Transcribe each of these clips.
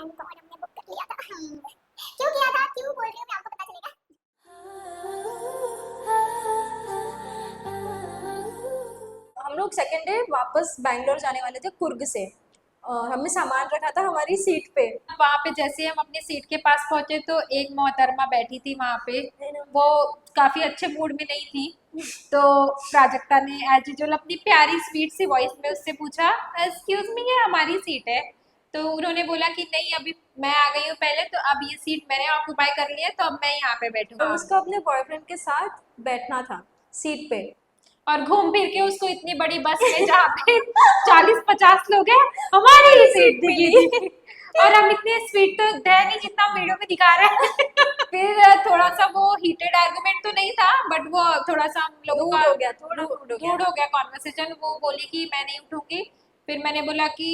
Thank God हमने book कर लिया था। क्यों किया था, क्यों बोल रही हूँ मैं, आपको पता चलेगा। हम लोग सेकेंड डे वापस बैंगलोर जाने वाले थे कुर्ग से। हमने सामान रखा था हमारी सीट पे। वहां पे जैसे हम अपनी सीट के पास पहुंचे तो एक मोहतरमा बैठी थी वहां पे, वो काफी अच्छे मूड में नहीं थी। तो प्राजक्ता ने एज यूजुअल अपनी प्यारी स्वीट सी वॉइस में उससे पूछा, एक्सक्यूज मी, ये हमारी सीट है? तो उन्होंने बोला कि नहीं, अभी मैं आ गई हूँ पहले, तो अब ये सीट मैंने ऑक्यूपाई कर ली है, तो अब मैं यहाँ पे तो बैठूंगा। उसका अपने बॉयफ्रेंड के साथ बैठना था सीट पे। और घूम फिर के उसको इतनी बड़ी बस में जहाँ पे 40-50 लोग हैं, हमारी ही सीट मिली थी। और हम इतने स्वीट तो है नहीं जितना वीडियो में दिखा रहे हैं। फिर थोड़ा सा वो हीटेड आर्गुमेंट तो नहीं था, बट वो थोड़ा सा हम लोगों का रूड हो गया, थोड़ा रूड हो गया। रूड हो गया कॉन्वर्सेशन। वो बोली कि मैं नहीं उठूंगी। फिर मैंने बोला कि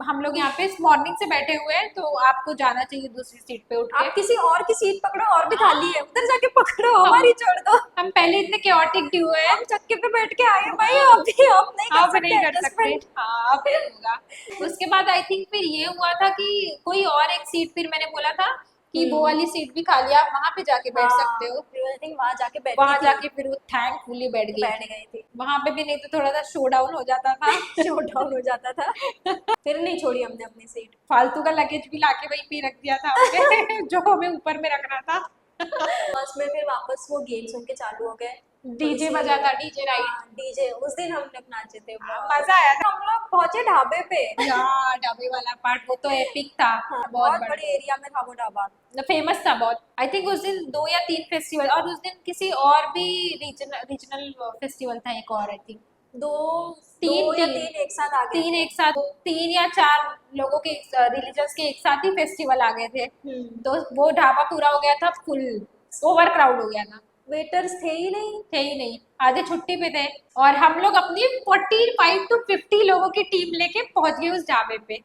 हम लोग यहाँ पे मॉर्निंग से बैठे हुए हैं, तो आपको जाना चाहिए दूसरी सीट पे उठ के। आप किसी और की सीट पकड़ो, और भी खाली है, उधर जाके पकड़ो, हमारी छोड़ दो। हम पहले इतने chaotic ड्यू है, हम चक्के पे बैठ के आए भाई, अभी हम नहीं कर अब सकते नहीं कर सकते। adjustment। हाँ, अब नहीं होगा। उसके बाद आई थिंक फिर ये हुआ था कि कोई और एक सीट, फिर मैंने बोला था कि वो वाली सीट भी खाली है, आप वहां पे जाके बैठ सकते हो। आई थिंक वहां जाके बैठी वहां थी, जाके फिर वो थैंकफुली बैठ बैठ गई थी। वहां पे भी, नहीं तो थोड़ा सा शो डाउन हो जाता था। शो डाउन हो जाता था। फिर नहीं छोड़ी हमने अपनी सीट। फालतू का लगेज भी लाके वहीं पे रख दिया था हमने, जो हमें ऊपर में रखना था। बस में फिर वापस वो गेम्स उनके चालू हो गए। डीजे बजा था, डीजे राइट। डीजे उस दिन हम लोग नाचे थे, मजा आया था। हम लोग पहुंचे ढाबे पे। यार ढाबे वाला पार्ट वो तो एपिक था। बहुत बहुत बड़े एरिया में था वो ढाबा। फेमस था बहुत। आई थिंक उस दिन 2 या 3 फेस्टिवल, और उस दिन किसी और भी रीजनल फेस्टिवल था एक और, आई थिंक दो तीन दो या तीन तीन एक साथ आ गए तीन थे। एक साथ, 3 या 4 लोगों के रिलीजन्स के एक साथ ही फेस्टिवल आ गए थे। तो वो ढाबा पूरा हो गया था फुल, ओवर क्राउड हो गया था। वेटर्स थे ही नहीं। थे ही नहीं, आधे छुट्टी पे थे। और हम लोग अपनी 45 to 50 लोगों की टीम लेके पहुंच गए उस ढाबे पे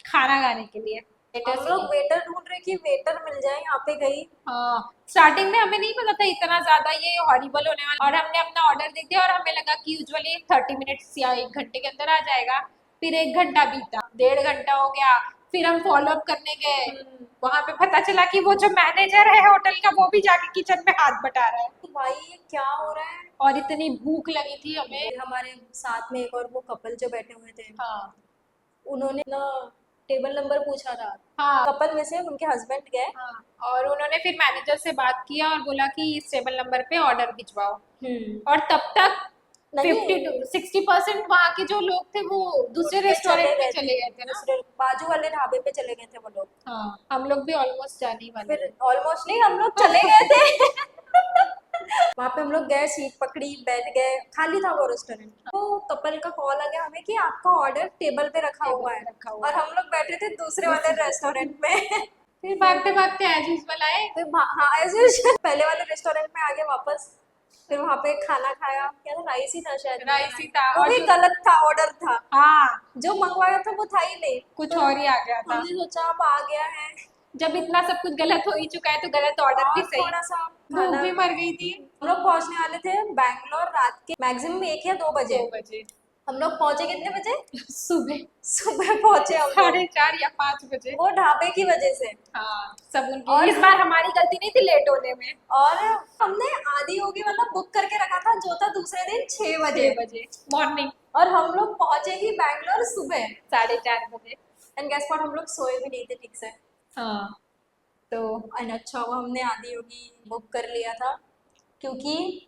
खाना खाने के लिए। हम लोग वेटर ढूंढ रहे कि वेटर मिल जाए, यहाँ पे गई। हाँ, स्टार्टिंग में हमें नहीं पता था इतना ज्यादा ये हॉरिबल होने वाला, और हमने अपना ऑर्डर दे दिया और हमें लगा कि यूजुअली 30 मिनट्स या 1 घंटे के अंदर आ जाएगा। फिर 1 घंटा बीता, 1.5 घंटा हो गया। फिर हम फॉलो अप करने गए, वहां पे पता चला कि वो जो मैनेजर है होटल का, वो भी जाके किचन में हाथ बटा रहा है। तो भाई ये क्या हो रहा है। और इतनी भूख लगी थी हमें। फिर हमारे साथ में एक और वो कपल जो बैठे हुए थे, हाँ उन्होंने ना टेबल नंबर पूछा था। हाँ कपल में से उनके हस्बैंड गए। हाँ, और उन्होंने फिर मैनेजर से बात किया और बोला कि इस टेबल नंबर पे ऑर्डर भिजवाओ। और तब तक 50 to 60% वहाँ के जो लोग थे वो दूसरे रेस्टोरेंट में चले गए थे ना। दूसरे बाजू वाले ढाबे पे चले गए थे वो लोग। हाँ, हम लोग भी ऑलमोस्ट जाने ही वाले फिर ऑलमोस्ट नहीं, हम लोग चले गए थे। वहाँ पे हम लोग गए, सीट पकड़ी, बैठ गए, खाली था वो रेस्टोरेंट। तो कपल का कॉल आ गया हमें कि आपका ऑर्डर टेबल पे रखा हुआ है। और हम लोग बैठे थे दूसरे वाले रेस्टोरेंट में। फिर भागते भागते एज यूजुअल आए। फिर हाँ एज यूजुअल पहले वाले रेस्टोरेंट में आ गए वापस। फिर वहाँ पे खाना खाया, क्या था, राइस ही था शायद। राइस ही था, वो और भी गलत था, ऑर्डर था। हाँ, जो मंगवाया था वो था ही नहीं, कुछ और ही आ गया था। हमने सोचा अब आ गया है, जब इतना सब कुछ गलत हो ही चुका है तो गलत ऑर्डर भी और सही। थोड़ा सा भूख खाना। भी मर गई थी। हम लोग पहुंचने वाले थे बैंगलोर रात के मैक्सिमम 1 या 2 बजे। 2 बजे हम लोग पहुंचे कितने बजे? सुबह सुबह पहुंचे हम लोग, 4:30 या 5 बजे। वो ढाबे की वजह से। हाँ, सब उनकी। और इस बार हमारी गलती नहीं थी लेट होने में। और हमने आदि योगी मतलब बुक करके रखा था, जो था दूसरे दिन 6 बजे 6 बजे मॉर्निंग, और हम लोग पहुंचे ही बैंगलोर सुबह 4:30 बजे। एंड गेस व्हाट, हम लोग सोए भी नहीं थे ठीक से। हाँ, तो एंड अच्छा हुआ हमने आदि योगी बुक कर लिया था, क्योंकि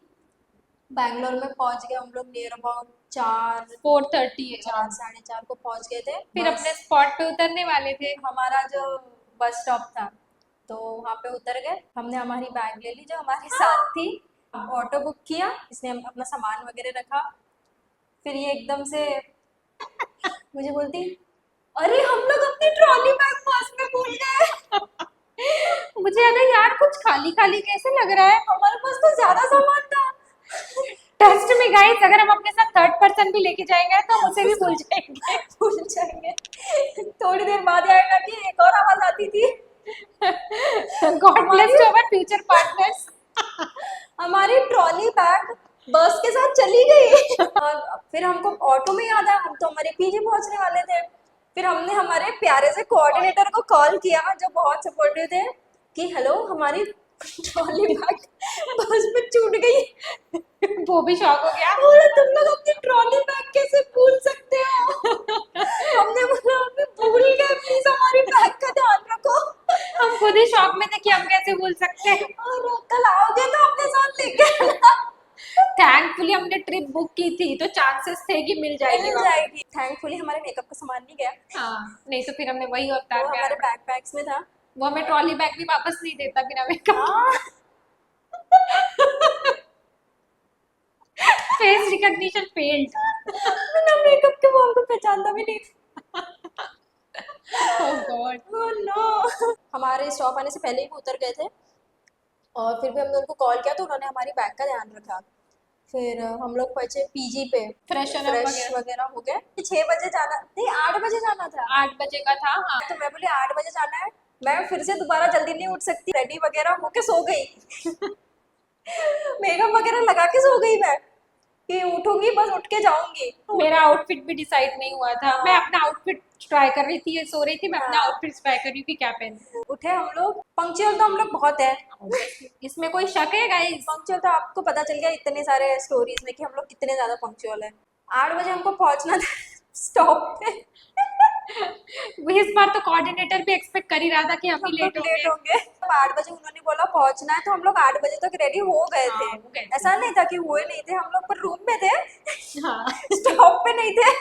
बैंगलोर में पहुंच गए हम लोग नियर अबाउट 4:30 4 4:30 को पहुंच गए थे। फिर अपने स्पॉट पे उतरने वाले थे। हमारा जो बस स्टॉप था, तो वहाँ पे उतर गए हमने, हमारी बैग ले ली जो हमारे साथ थी, ऑटो बुक किया, इसने अपना सामान वगैरह रखा। फिर ये एकदम से मुझे बोलती, अरे हम लोग अपनी ट्रॉली बैग बस में भूल गए। मुझे लगा यार कुछ खाली खाली कैसे लग रहा है, हमारे पास तो ज्यादा सामान था। टेस्ट में गाइस अगर हम अपने साथ थर्ड पर्सन भी लेके जाएंगे तो हम उसे भी भूल जाएंगे। भूल जाएंगे। थोड़ी देर बाद आएगा कि एक और आवाज आती थी, god bless to our future partners. हमारी ट्रॉली बैग बस के साथ चली गई। और फिर हमको ऑटो में याद आया, हम तो हमारे पीजी पहुंचने वाले थे। फिर हमने हमारे प्यारे से कोऑर्डिनेटर को कॉल किया जो बहुत सपोर्टिव थे कि हेलो हमारी ट्रॉली बैग बस में छूट गई। वो भी शॉक हो गया। बोला तुम लोग अपनी ट्रॉली बैग कैसे भूल सकते हो? हमने बोला हम भूल गए, प्लीज हमारी बैग का ध्यान रखो। हम खुद ही शॉक में थे कि हम कैसे भूल सकते हैं। और कल आओगे तो अपने साथ लेके आना। थैंकफुली हमने ट्रिप बुक की थी तो चांसेस थे कि मिल जाएगी मिल वहाँ। जाएगी। थैंकफुली हमारे मेकअप का सामान नहीं गया, हाँ, नहीं तो फिर हमने वही अवतार वो में हमारे आना। बैकपैक्स में था। वो हमें ट्रॉली बैग भी वापस नहीं देता बिना मेकअप। हाँ फेस रिकॉग्निशन फेल्ड। बिना मेकअप के वो हमको पहचानता भी नहीं था। ओह गॉड। Oh no! हमारे स्टॉप आने से पहले ही वो उतर गए थे और फिर भी हमने उनको कॉल किया तो उन्होंने हमारी बैग का ध्यान रखा। फिर हम लोग पहुंचे पीजी पे, फ्रेशन फ्रेश वगैरह हो गए। 6 बजे जाना नहीं, 8 बजे जाना था। 8 बजे का था। हाँ, तो मैं बोली 8 बजे जाना है, मैं फिर से दोबारा जल्दी नहीं उठ सकती। रेडी वगैरह होके सो गई। मेकअप वगैरह लगा के सो गई मैं कि उठूंगी बस उठ के जाऊंगी। मेरा आउटफिट भी डिसाइड नहीं हुआ था। मैं अपना आउटफिट ट्राई कर रही थी, ये सो रही थी, मैं अपना हाँ। आउटफिट ट्राई कर रही थी कि क्या पहनूं। उठे हम लोग, पंक्चुअल तो हम लोग बहुत है। इसमें कोई शक है गाइस? पंक्चुअल तो आपको पता चल गया इतने सारे स्टोरीज में कि हम लोग कितने ज्यादा पंक्चुअल है। 8 बजे हमको पहुंचना था स्टॉप पे। इस बार तो कोऑर्डिनेटर भी एक्सपेक्ट कर ही रहा था कि हम ही लेट होंगे। होंगे। 8 बजे उन्होंने बोला पहुंचना है तो हम लोग 8 बजे तक रेडी हो गए हाँ, थे। हो गए थे। ऐसा नहीं था कि हुए नहीं थे, हम लोग पर रूम में थे, हाँ। स्टॉप पे नहीं थे।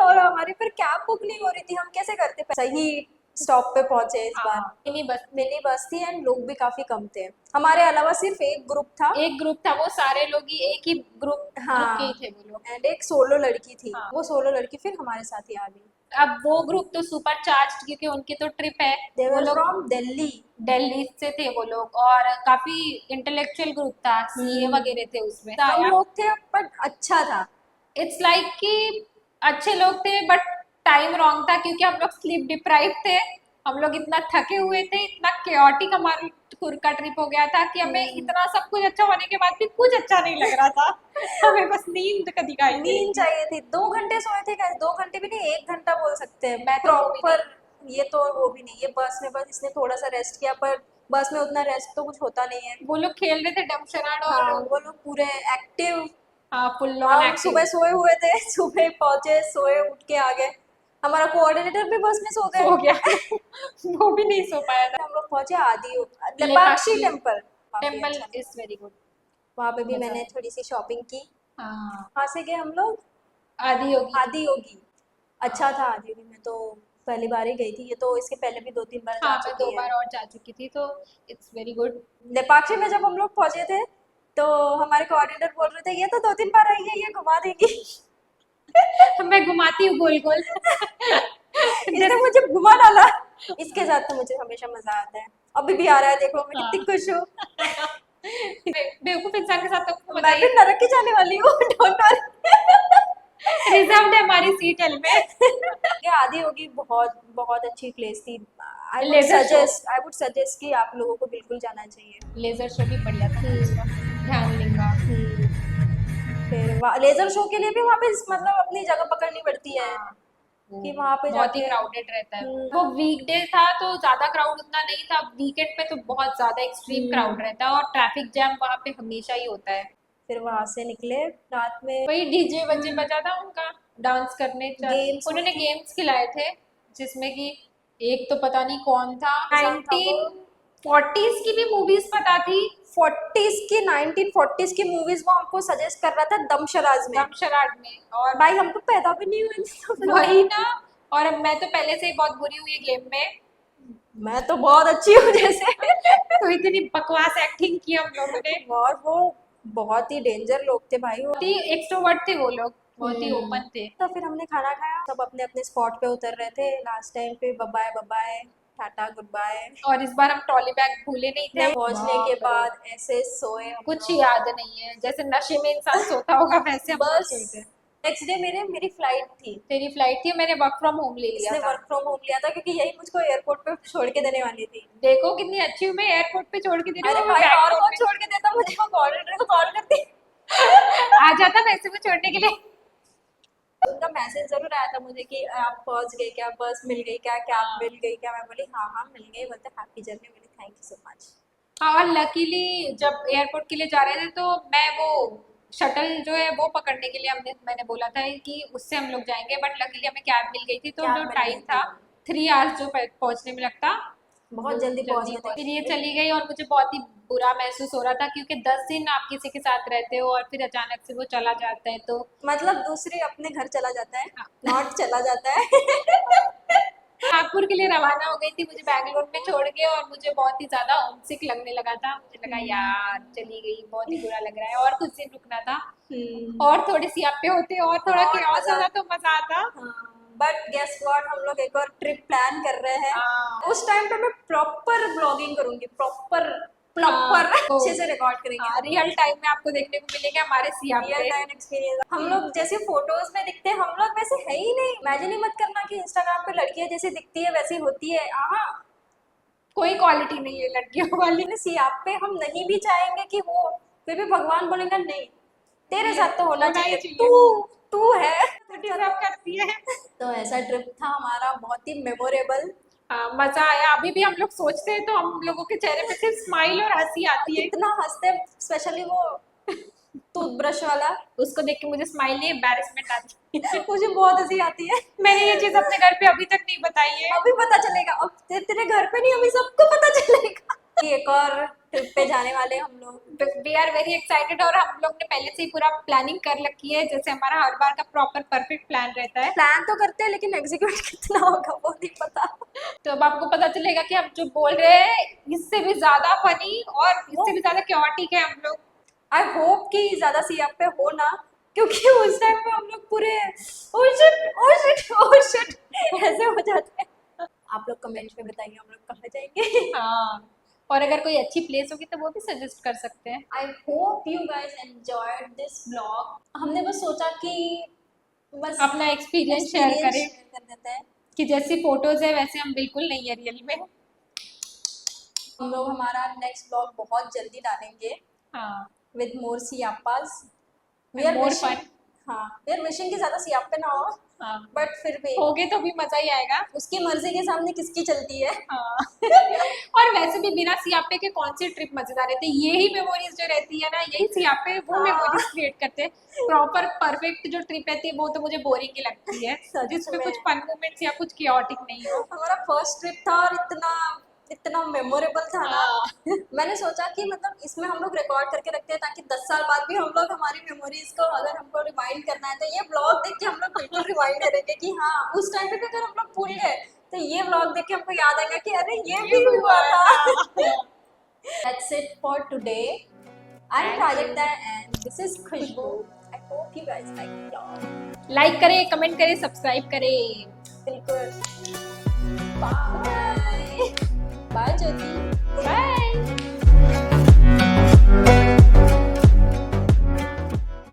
और हमारी फिर कैब बुक नहीं हो रही थी, हम कैसे करते? सही स्टॉप पे पहुंचे इस बार। मिनी बस थी एंड लोग भी काफी कम थे। हमारे अलावा सिर्फ एक ग्रुप था, एक ग्रुप था, वो सारे लोग ही एक ही ग्रुप हाँ। के ही थे वो लोग। एंड एक सोलो लड़की थी। हाँ। वो सोलो लड़की फिर हमारे साथ ही आ गई। अब वो ग्रुप तो सुपर चार्ज क्योंकि उनकी तो ट्रिप है। दे वो वर लोग फ्रॉम दिल्ली। दिल्ली से थे वो लोग और काफी इंटेलेक्चुअल ग्रुप था, सीए वगैरह थे उसमें। कम लोग थे बट अच्छा था। इट्स लाइक कि अच्छे लोग थे बट टाइम रॉन्ग था क्योंकि हम लोग स्लीप डिप्राइव थे। हम लोग इतना थके हुए थे, इतना केओटिक हमारा टूर का ट्रिप हो गया था कि हमें इतना सब कुछ अच्छा होने के बाद भी कुछ अच्छा नहीं लग रहा था। हमें बस नींद का दिखाई दी। नींद चाहिए थी। 2 घंटे सोए थे guys, 2 घंटे भी नहीं, 1 घंटा बोल सकते हैं। मैं तो वो भी प्रॉपर ये तो वो भी नहीं, ये बस में बस इसने थोड़ा सा रेस्ट किया पर बस में उतना रेस्ट तो कुछ होता नहीं है। वो लोग खेल रहे थे डमशराड हाँ, और वो लोग पूरे एक्टिव। फुल ऑन हम एक्टिव। सुबह सोए हुए थे, सुबह पहुंचे, सोए, उठ के आ गए। हमारा कोऑर्डिनेटर भी बस में सो गए। हो गया। वो भी नहीं सो पाया था। हम लोग पहुंचे आदि Lepakshi Lepakshi temple. Temple is very good. वहाँ पे भी मजा मैंने आया। थोड़ी सी शॉपिंग की। हाँ, वहाँ से गए हम लोग आदि होगी। आदि योगी। अच्छा था आदि योगी, मैं तो पहली बार ही गई थी। ये तो इसके पहले भी 2-3 बार हाँ, जा मैं 2 चुकी है। बार और जा चुकी थी तो इट्स वेरी गुड। लेपाक्षी में जब हम लोग पहुंचे थे तो हमारे कोऑर्डिनेटर बोल रहे थे ये तो 2-3 बार आई है, ये घुमा देगी। मैं घुमाती हूँ गोल गोल। इसने मुझे घुमा डाला। इसके साथ तो मुझे हमेशा मजा आता है। अभी भी आ रहा है, देखो मैं कितनी खुश हूँ। बेवकूफ इंसान के साथ तो मैं भी नरक की जाने वाली हूँ। Don't worry. रिजर्व्ड है हमारी सीट हेलमेट। ये आदि होगी, बहुत बहुत अच्छी प्लेस थी। I would Laser show। Suggest कि आप लोगों को बिल्कुल जाना चाहिए। लेजर शो भी बढ़िया था उसका। ध्यान लिंगा। फिर लेजर शो के लिए भी वहाँ पे मतलब अपनी जगह पकड़नी पड़ती है कि वहाँ पे बहुत ही जाके क्राउडेड रहता है। वो वीकडे था तो ज्यादा क्राउड उतना नहीं था, वीकेंड पे तो बहुत ज्यादा एक्सट्रीम क्राउड रहता है और ट्रैफिक जैम वहाँ पे हमेशा ही होता है। फिर वहाँ से निकले रात में। वही डीजे बजे बजा था उनका, डांस करने Games उन्होंने गेम्स खिलाए थे जिसमें कि एक तो पता नहीं कौन था। कौन था वो? 1940s की भी मूवीज पता थी। 1940s की मूवीज वो हमको सजेस्ट कर रहा था दमशराज में। दमशराड में। और भाई हम तो पैदा भी नहीं हुए थे। वही ना। और मैं तो पहले से ही बहुत बुरी हुई है गेम में। मैं तो बहुत अच्छी हूँ जैसे। तो इतनी बकवास एक्टिंग की हम लोगों ने। और वो बहुत ही डेंजर लोग थे भाई। वो एक्सट्रोवर्ट थे वो लोग, बहुत ही ओपन थे। तो फिर हमने खाना खाया, सब अपने अपने स्पॉट पे उतर रहे थे लास्ट टाइम पे। Bye bye, tata, good bye. और इस बार हम ट्रॉली बैग भूले नहीं थे। पहुंचने के बाद ऐसे सोए हम कुछ लोग। याद नहीं है, जैसे नशे में इंसान सोता होगा वैसे हम लोग बस सोए थे। नेक्स्ट डे मेरी फ्लाइट थी। तेरी फ्लाइट थी, मैंने वर्क फ्रॉम होम ले लिया इसने था। वर्क फ्रॉम होम लिया था क्योंकि यही मुझको एयरपोर्ट पे छोड़ के देने वाली थी। देखो कितनी अच्छी हूँ मैं, एयरपोर्ट पे छोड़ के दे रही अरे हूँ। भाई और बैंगलोर कौन में। छोड़ के देता मुझे? वो कोऑर्डिनेटर को कॉल करती। आ जाता वैसे में छोड़ने के लिए। उनका मैसेज जरूर आया था मुझे कि आप पहुंच गए क्या, बस मिल गई क्या, कैब मिल गई क्या। मैं बोली हाँ हाँ मिल गई। बोलते हैप्पी जर्नी। बोली थैंक यू सो मच। हाँ, और लकीली जब एयरपोर्ट के लिए जा रहे थे तो मैं वो शटल जो है वो पकड़ने के लिए मैंने बोला था कि उससे हम लोग जाएंगे, बट लकीली हमें कैब मिल गई थी, तो कैब जो मिल टाइम गई था थी। 3 आवर्स जो पहुंचने में लगता, बहुत वो जल्दी पहुंच गए थे। फिर ये चली गई और मुझे बहुत ही बुरा महसूस हो रहा था, क्योंकि 10 दिन आप किसी के साथ रहते हो और फिर अचानक से वो चला जाता है तो मतलब दूसरे अपने घर चला जाता है, नॉट चला जाता है। नागपुर के लिए रवाना हो गई थी मुझे बैंगलोर में छोड़ के, और मुझे बहुत ही ज्यादा होमसिक लगने लगा था। मुझे लगा यार चली गई, बहुत ही बुरा लग रहा है, और कुछ दिन रुकना था और थोड़ी सी आप पे होते और थोड़ा और chaos मजा- होता तो मजा आता। बट गेस व्हाट, हम लोग एक और ट्रिप प्लान कर रहे हैं। हाँ। उस टाइम पे मैं प्रॉपर ब्लॉगिंग करूंगी, प्रॉपर तो अच्छे से रिकॉर्ड करेंगे। रियल टाइम में आपको देखने को मिलेगा हमारे सियाम रियल पे। Time experience. हम लोग जैसे फोटोज में दिखते हैं हम लोग वैसे है ही नहीं। इमेजिन ही मत करना कि इंस्टाग्राम पे लड़कियां जैसी दिखती है वैसी होती है। हाँ, कोई क्वालिटी नहीं है लड़कियों वाली। लेकिन सियाप पे हम नहीं भी चाहेंगे कि हो, फिर भी भगवान बोलेंगे नहीं तेरे साथ तो होना होना ही चाहिए, चाहिए। तू तू है। डिजर्व करती है। तो ऐसा ट्रिप था हमारा, बहुत ही मेमोरेबल। हाँ, मजा आया। अभी भी हम लोग सोचते हैं तो हम लोगों के चेहरे पे सिर्फ स्माइल और हंसी आती है। कितना हंसते, स्पेशली वो टूथब्रश वाला। उसको देख के मुझे स्माइल नहीं, एम्बैरेसमेंट आती है। मुझे बहुत हंसी आती है। मैंने ये चीज अपने घर पे अभी तक नहीं बताई है। अभी पता चलेगा, अब तेरे घर पे नहीं, अभी सबको पता चलेगा। एक और ट्रिप पे जाने वाले हम लोग। वी आर वेरी एक्साइटेड, और हम लोग ने पहले से ही पूरा प्लानिंग कर रखी है, जैसे हमारा हर बार का प्रॉपर परफेक्ट प्लान रहता है। प्लान तो करते हैं लेकिन एग्जीक्यूट कितना होगा वो नहीं पता। तो अब आपको पता चलेगा कि हम जो बोल रहे हैं इससे भी ज्यादा फनी और इससे भी ज्यादा क्योटिक है हम लोग। आई होप कि ज्यादा सीएफ पे हो ना, क्योंकि उस टाइम पे हम लोग पूरे ओ शिट ऐसे हो जाते हैं। आप लोग कमेंट में बताइए हम लोग कहाँ जाएंगे। हाँ, और अगर कोई अच्छी प्लेस होगी तो वो भी सजेस्ट कर सकते हैं। I hope you guys enjoyed this blog. हमने बस सोचा कि बस अपना एक्सपीरियंस शेयर करें कर देते हैं। कि जैसी फोटोज है वैसे हम बिल्कुल नहीं है रियल में। हम लोग हमारा नेक्स्ट ब्लॉग बहुत जल्दी डालेंगे हाँ, विद मोर सियापास। More fun. हाँ, वी आर विशिंग कि ज्यादा सियापे ना हो, हाँ, बट फिर भी होगे तो भी मजा ही आएगा। उसकी मर्जी के सामने किसकी चलती है। हाँ। और वैसे भी बिना सियापे के कौन सी ट्रिप मजेदार रहती है, यही मेमोरीज जो रहती है ना, यही सियापे वो हाँ। मेमोरीज क्रिएट करते हैं। प्रॉपर परफेक्ट जो ट्रिप रहती है वो तो मुझे बोरिंग ही लगती है, सच जिसमें में। कुछ फन मोमेंट्स या कुछ कियोटिक नहीं हो। हमारा फर्स्ट ट्रिप था और इतना इतना मेमोरेबल था ना। हाँ। मैंने सोचा कि मतलब इसमें हम लोग रिकॉर्ड करके रखते हैं ताकि 10 साल बाद भी हम लोग हमारी मेमोरीज को अगर हमको रिवाइंड करना है तो ये ब्लॉग देख के हम लोग बिल्कुल रिवाइंड करेंगे कि हाँ उस टाइम पे भी अगर हम लोग भूल गए तो ये ब्लॉग देख के हमको याद आएगा कि अरे ये भी हुआ था। That's it for today. I'm Prajakta and this is Khushbu. I hope you guys like the vlog. Like करें, कमेंट करें, सब्सक्राइब करें। बिल्कुल। Bye. Bye ज्योति।